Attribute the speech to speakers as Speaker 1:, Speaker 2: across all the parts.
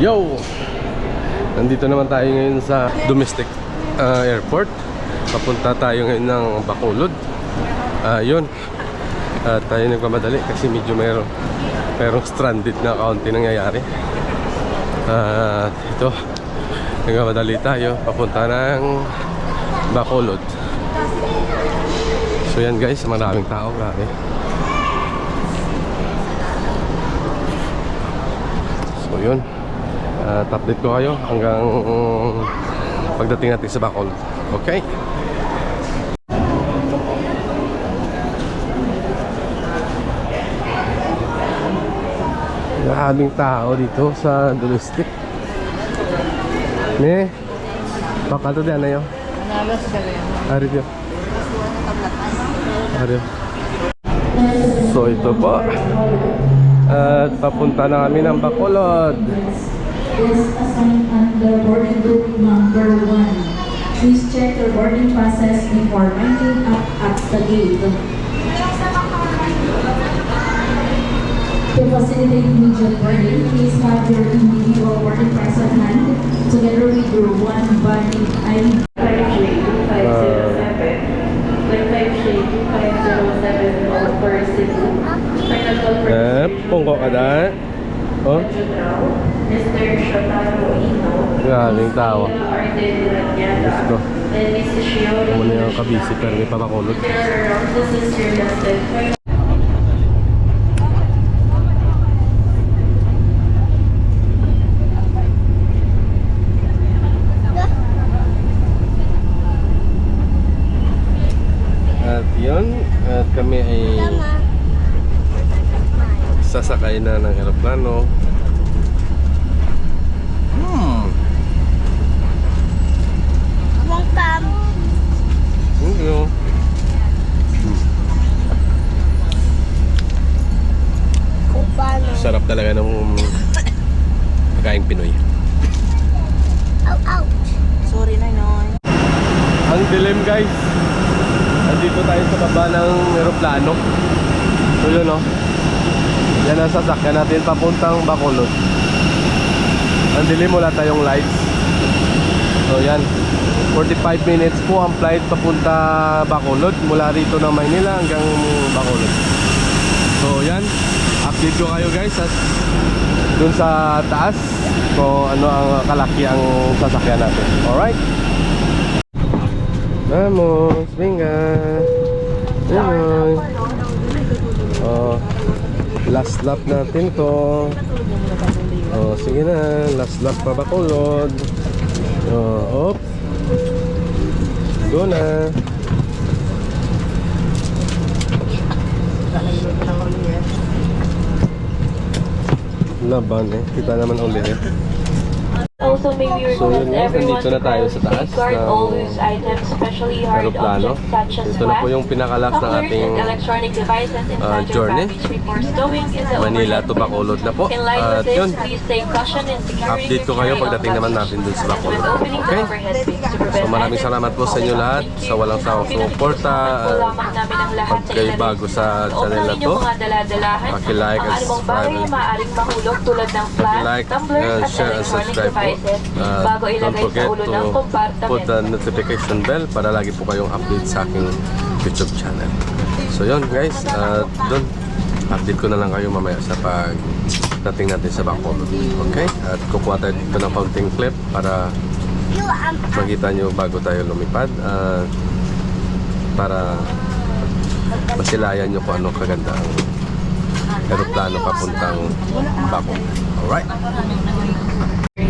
Speaker 1: Yo! Nandito naman tayo ngayon sa domestic airport. Papunta tayo ngayon ng Bacolod. Yun. Tayo nagmamadali kasi medyo merong stranded na kaunti nangyayari. Ito. Nagmamadali tayo. Papunta ng Bacolod. So yan guys, maraming tao. Grabe. So yun. Update ko kayo hanggang pagdating natin sa Bacolod. Okay? Maraming tao dito sa domestic. Ne? Baka ito din na yun. Arito. So ito po. At papunta na kami ng Bacolod.
Speaker 2: Is assigned under boarding group number 1. Please check your boarding process before winding up at the gate. To facilitate immediate boarding, please have your individual boarding pass at hand together with your one boarding ID. 5J2507 all for Cebu. Final call for
Speaker 1: Pungko ka na. Oh?
Speaker 2: Mr. Shotaro Ino.
Speaker 1: Maraming tao. Let's go.
Speaker 2: And Mrs. Shiori.
Speaker 1: Muna yung kabisi pero may papakulot.
Speaker 2: This is your last.
Speaker 1: At yun, at kami ay sasakay na ng eroplano. Thank you. Sarap talaga ng pagkain Pinoy.
Speaker 3: Sorry, Noy.
Speaker 1: Ang dilim guys. Nandito tayo sa baba ng eroplano. So yun o. Yan ang sasakyan natin papuntang Bacolod. Ang dilim, wala tayong lights. So yan, 45 minutes po ang flight papunta Bacolod. Mula rito ng Maynila hanggang Bacolod. So yan, update ko kayo guys at dun sa taas kung ano ang kalaki ang sasakyan natin. Alright? Vamos, venga. Vamos. Oh, last lap natin to. Oh, sige na, last lap pa Bacolod. Oh, op. Go na. Laban eh, kita naman ulit eh.
Speaker 3: Also, may we
Speaker 1: So yun
Speaker 3: request
Speaker 1: guys,
Speaker 3: everyone
Speaker 1: nandito na tayo sa taas
Speaker 3: safeguard all
Speaker 1: ng
Speaker 3: loose items, especially hard
Speaker 1: eroplano.
Speaker 3: objects such as
Speaker 1: Ito na po yung pinakalas ng
Speaker 3: couplers
Speaker 1: ating
Speaker 3: and electronic devices inside your
Speaker 1: journey.
Speaker 3: baggage before stowing in the
Speaker 1: Manila
Speaker 3: overhead
Speaker 1: to Bacolod na po.
Speaker 3: bin. In line
Speaker 1: At
Speaker 3: with this,
Speaker 1: yun,
Speaker 3: please take caution in securing
Speaker 1: update ko
Speaker 3: and
Speaker 1: kayo
Speaker 3: carrying
Speaker 1: pagdating
Speaker 3: on
Speaker 1: naman
Speaker 3: baggage.
Speaker 1: natin dun sa
Speaker 3: With
Speaker 1: Bacolod.
Speaker 3: opening the
Speaker 1: Okay?
Speaker 3: overhead bins to prevent
Speaker 1: So maraming
Speaker 3: items
Speaker 1: salamat po sa inyo
Speaker 3: falling
Speaker 1: lahat
Speaker 3: into
Speaker 1: sa walang sawang sumuporta.
Speaker 3: lamang namin ang lahat
Speaker 1: Pag
Speaker 3: sa
Speaker 1: kayo
Speaker 3: ilalim.
Speaker 1: bago sa
Speaker 3: Loob
Speaker 1: channel
Speaker 3: ng
Speaker 1: na to,
Speaker 3: inyong mga daladalahan,
Speaker 1: paki-like
Speaker 3: ang
Speaker 1: at
Speaker 3: anumang bagay na
Speaker 1: subscribe.
Speaker 3: maaaring mahulog tulad ng flash,
Speaker 1: Paki-like,
Speaker 3: tumblers at
Speaker 1: share and
Speaker 3: electronic
Speaker 1: subscribe po.
Speaker 3: devices bago
Speaker 1: Don't
Speaker 3: ilagay sa
Speaker 1: forget
Speaker 3: ulo ng
Speaker 1: to
Speaker 3: compartment.
Speaker 1: put the notification bell para lagi po kayong update sa aking YouTube channel. So yun guys, dun update ko na lang kayo mamaya sa pagdating natin sa Bacolod. Okay? At kukuha tayo dito ng counting clip para makita nyo bago tayo lumipad, para masilayan nyo kung ano kaganda ang aeroplano papuntang Bacolod. Alright?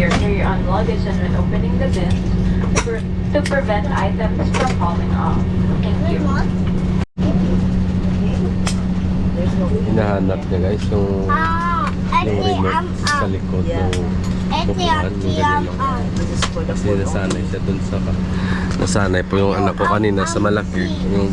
Speaker 3: Carry on luggage and when opening the bin to prevent items from falling off. Thank you.
Speaker 1: hinahanap niya guys yung remote sa likod ng upuan, yung ganyan kasi nasanay siya dun sa nasanay po yung anak ko kanina sa malaki yung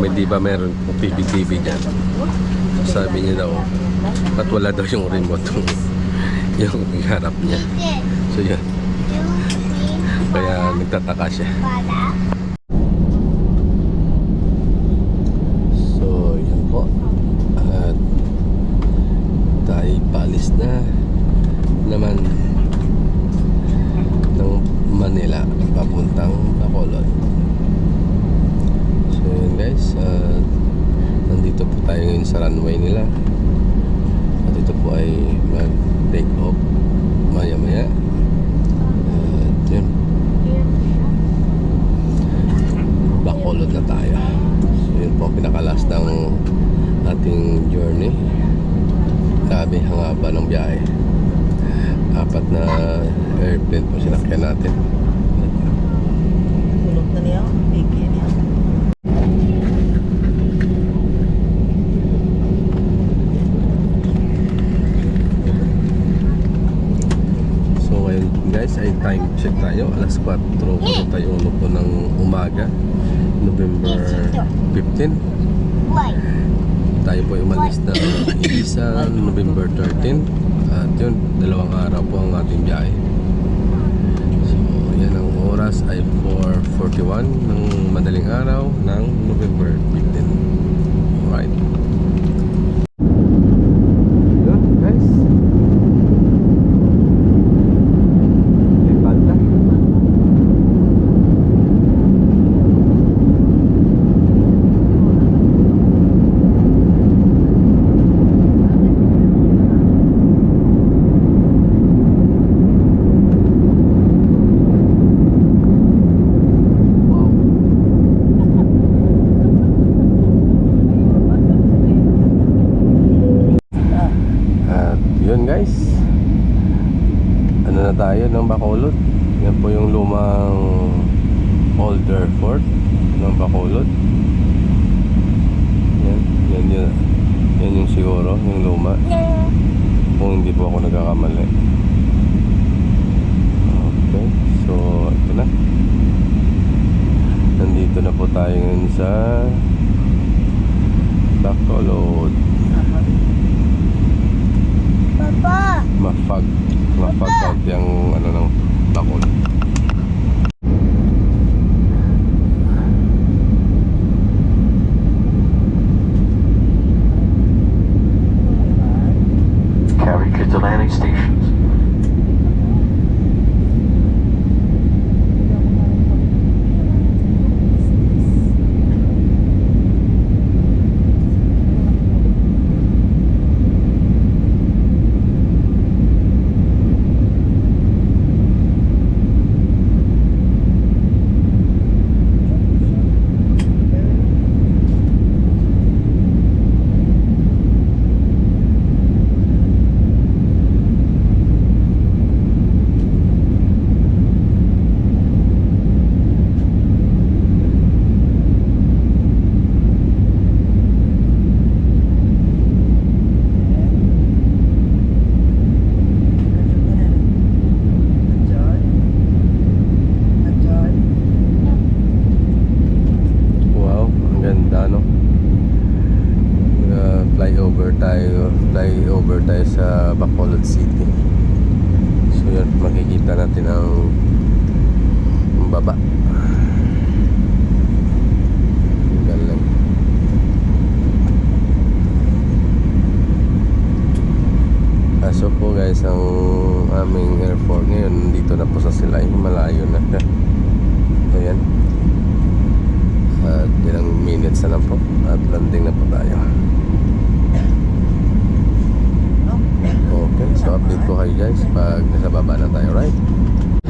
Speaker 1: may di ba meron PBTV dyan, sabi niya daw at wala daw yung remote yung harap niya, so yun kaya nagtataka siya. So yun po, at tayo paalis na tayo ngayon sa runway nila. At ito po ay mag-take off maya-maya. At yun. Bacolod na tayo. So yun po ang pinakalas ng ating journey. Grabe, ang haba ng biyahe. 4 na airplane po sinakyan natin.
Speaker 4: Tulog na niya. Piki niya.
Speaker 1: So ngayon guys ay time check tayo. Alas 4:41 po ng umaga, November 15. Tayo po ay umalis na isa November 13. At yun, 2 araw po ang ating biyahe. So yan, ang oras ay 4:41 ng madaling araw ng November 15. Alright. Yun guys, may banda. Yun guys, ano na tayo ng Bacolod. Yan po yung lumang older fort ng Bacolod. Yan yung siguro, yung luma, kung hindi po ako nagkakamali. Okay, so ito na. Nandito na po tayo ngayon sa Bacolod.
Speaker 4: Papa!
Speaker 1: Mafag out yung ano ng Bacolod.
Speaker 5: Carriage at the landing stations. Flyover tayo sa Bacolod City. So yan, makikita natin ang baba. Galing. Kaso po guys, ang aming airport ngayon dito na po sa Silay, malayo na. So yan, at ilang minutes na lang po at landing na po tayo. Okay, so update ko kayo guys pag nasa baba na tayo, right?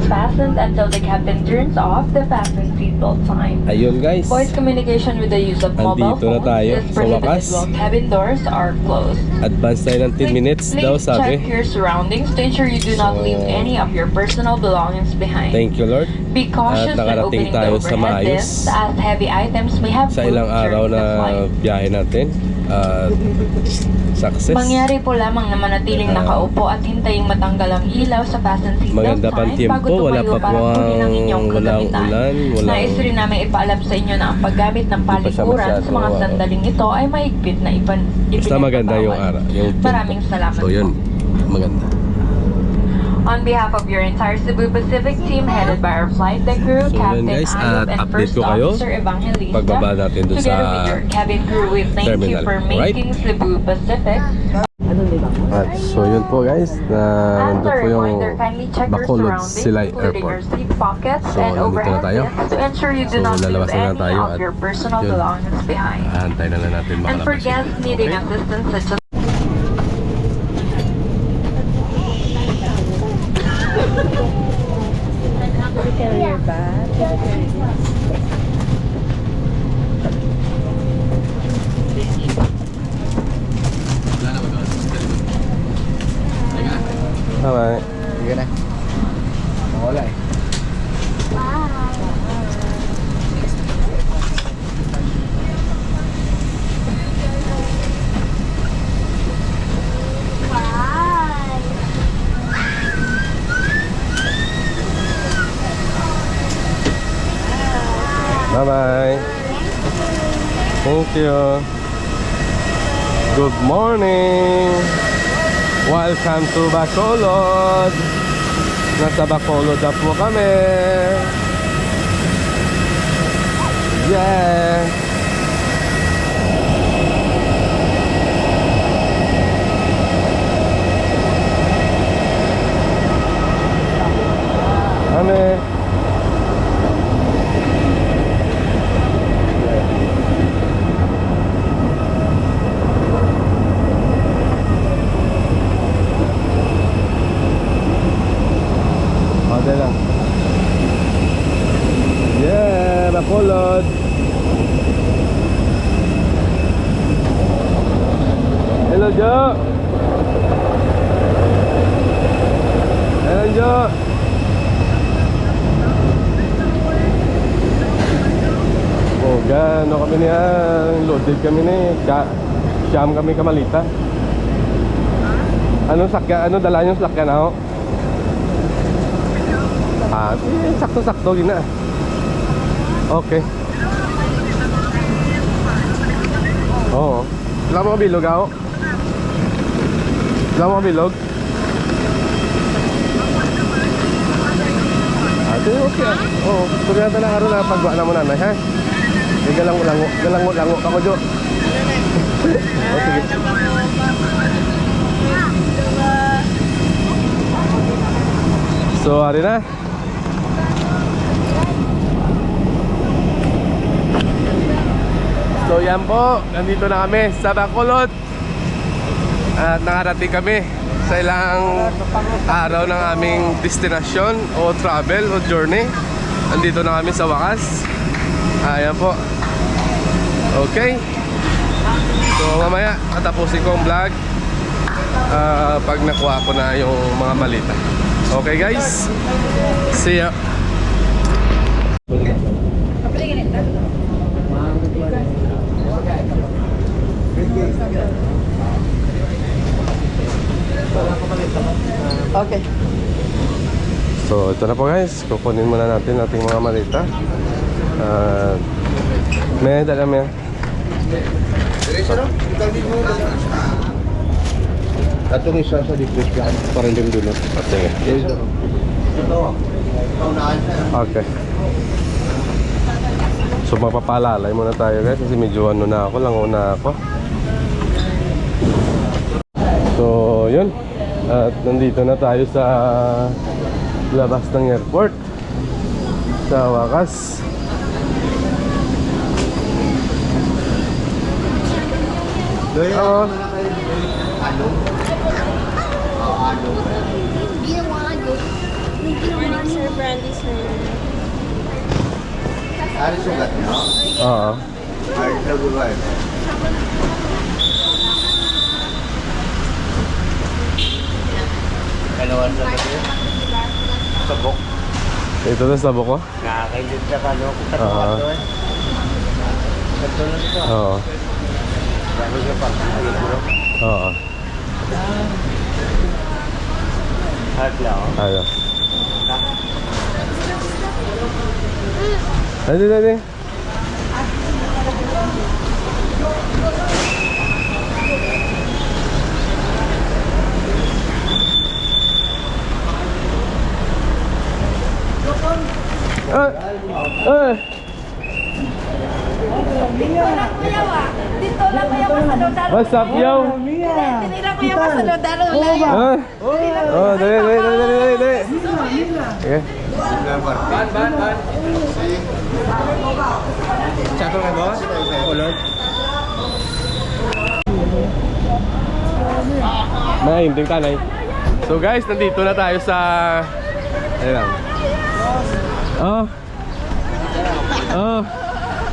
Speaker 3: Fastened until the captain turns off the fasten seatbelt sign.
Speaker 1: Ayun guys,
Speaker 3: Voice communication with the use of mobile
Speaker 1: andito na
Speaker 3: phones
Speaker 1: tayo
Speaker 3: is
Speaker 1: sa
Speaker 3: prohibited
Speaker 1: wakas.
Speaker 3: while cabin doors are closed.
Speaker 1: Advance tayo ng 10 minutes daw
Speaker 3: Please
Speaker 1: sabi.
Speaker 3: check your surroundings to ensure you do not
Speaker 1: So,
Speaker 3: leave any of your personal belongings behind.
Speaker 1: Thank you Lord.
Speaker 3: Be cautious
Speaker 1: At
Speaker 3: when
Speaker 1: nakarating
Speaker 3: opening
Speaker 1: tayo
Speaker 3: the
Speaker 1: sa
Speaker 3: overhead
Speaker 1: maayos
Speaker 3: bins as heavy items may have
Speaker 1: sa
Speaker 3: moved
Speaker 1: ilang araw
Speaker 3: during
Speaker 1: na
Speaker 3: the flight.
Speaker 1: biyahe natin. Success.
Speaker 3: Mangyari po lamang na manatiling nakaupo at hintaying matanggal ang ilaw sa fasten seatbelt
Speaker 1: Maganda pang
Speaker 3: sign bago
Speaker 1: tiempo, wala
Speaker 3: tumayo
Speaker 1: pa
Speaker 3: para
Speaker 1: po
Speaker 3: kunin ang inyong
Speaker 1: walang
Speaker 3: kagamitan.
Speaker 1: ulan, walang-
Speaker 3: Nais rin namin ipaalam sa inyo na ang paggamit ng
Speaker 1: Hindi pa siya
Speaker 3: palikuran sa mga
Speaker 1: masyado,
Speaker 3: sandaling ito ay mahigpit na
Speaker 1: Basta maganda yung araw, yung tiempo.
Speaker 3: Maraming salamat
Speaker 1: So yun, maganda.
Speaker 3: On behalf of your entire Cebu Pacific team headed by our flight deck crew,
Speaker 1: So yun,
Speaker 3: Captain
Speaker 1: guys,
Speaker 3: Ayub
Speaker 1: at
Speaker 3: and
Speaker 1: update
Speaker 3: First
Speaker 1: ko kayo
Speaker 3: Officer Evangelista,
Speaker 1: pagbaba natin dun
Speaker 3: together
Speaker 1: sa
Speaker 3: with your cabin crew, we thank you
Speaker 1: terminal.
Speaker 3: for
Speaker 1: Alright?
Speaker 3: making Cebu Pacific
Speaker 5: At so yun po guys, na
Speaker 3: As
Speaker 5: nandun
Speaker 3: a
Speaker 5: po yung
Speaker 3: reminder, kindly check your
Speaker 5: Bacolod
Speaker 3: surroundings,
Speaker 5: Silay
Speaker 3: including your
Speaker 5: Airport.
Speaker 3: seat pockets
Speaker 5: So,
Speaker 3: and
Speaker 5: nandito na
Speaker 3: overhead
Speaker 5: tayo.
Speaker 3: bins to ensure you do
Speaker 5: So,
Speaker 3: not leave
Speaker 5: lalabas na
Speaker 3: any
Speaker 5: tayo
Speaker 3: of
Speaker 5: at
Speaker 3: your personal
Speaker 5: yun.
Speaker 3: belongings behind.
Speaker 5: Ahantay na lang natin
Speaker 3: And
Speaker 5: makalabas
Speaker 3: for
Speaker 5: yun.
Speaker 3: guests needing
Speaker 5: Okay?
Speaker 3: assistance such as
Speaker 4: Carry your bag.
Speaker 5: Bye-bye.
Speaker 6: Sige na. Wala eh.
Speaker 5: Bye-bye. Thank you. Good morning. Welcome to Bacolod. Nasa Bacolod na po kami. Yeah. Kami. Ode lang. Yeah, Bacolod. Hello, Jo. Hello, Jo. Oh, gano kami niya. Loaded kami ni. Siyam kami kamalita. Anong sakya? Ano dala yung sakya na ako? Ah, sakto-sakto yun na. Okay. Oo. Wala mo bilog ako? Wala mo bilog? Ah, sige, okay ah. Oo. Sabi natin na karoon na pagwa na mo nanay, ha? May galango ako, Jo. Oh, sige. So, hari na. So yan po, nandito na kami sa Bacolod. At nakarating kami sa ilang araw ng aming destinasyon o travel o journey. Nandito na kami sa wakas. Ayan po. Okay. So mamaya tatapusin ko ang vlog pag nakuha ko na yung mga malita. Okay guys, see ya.
Speaker 6: Okay.
Speaker 5: So ito na po guys, kukunin muna natin ating mga malita. May dala mo yan.
Speaker 6: Atong isa sa diklis ka. Parang din doon.
Speaker 5: Okay. Okay. So mapapalalay muna tayo guys kasi medyo ano na ako, lango na ako. So yun. At nandito na tayo sa labas ng airport. Sa wakas. Oo.
Speaker 4: Sir Brandy, sir.
Speaker 6: Ano sugat niyo?
Speaker 5: Oo.
Speaker 6: Hard na buwan. Kalawan sa tayo? Sabok.
Speaker 5: Ito na sabok ko.
Speaker 6: Nakakailid sa kano. Katuwa to eh. Katuwa ito.
Speaker 5: Oo.
Speaker 6: Bago ka pa.
Speaker 5: Oo.
Speaker 6: Hard lang.
Speaker 5: Ayo. Dali, dali.
Speaker 4: Dito lang kaya sa
Speaker 1: What's up, yo?
Speaker 4: Tinira ko yung masaludalo na yun.
Speaker 1: Ah? Oh, dali. Okay.
Speaker 6: Chato ka boss? Kulot?
Speaker 1: May hindi tanay. So guys, nandito na tayo sa ayun lang. Oh.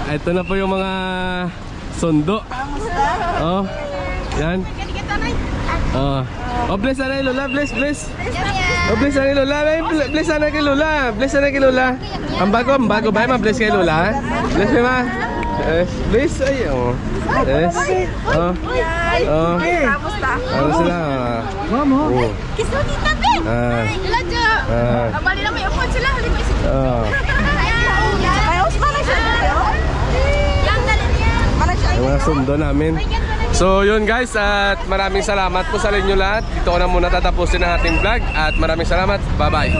Speaker 1: Ito na po yung mga sundo. Oh. Yan. Oh, bless na Lola, bless. Oh, bless na Lola, bless na kay Lola, bless na kay Lola. Ang bago ba ma-bless kay Lola? Bless mo ma. Yes, bless ay oh. Yes. Oh. Ano sila? Mamo.
Speaker 4: Kiss mo dito, Ben! Sila dyan! Mali lang may upon sila. Hali mo isip. Ayaw, si Mara siya. Lang galing yan. Mara siya.
Speaker 1: Yung mga sundo namin. So yun guys, at maraming salamat po sa inyo lahat. Dito ko na muna tatapusin ang ating vlog. At maraming salamat. Bye bye.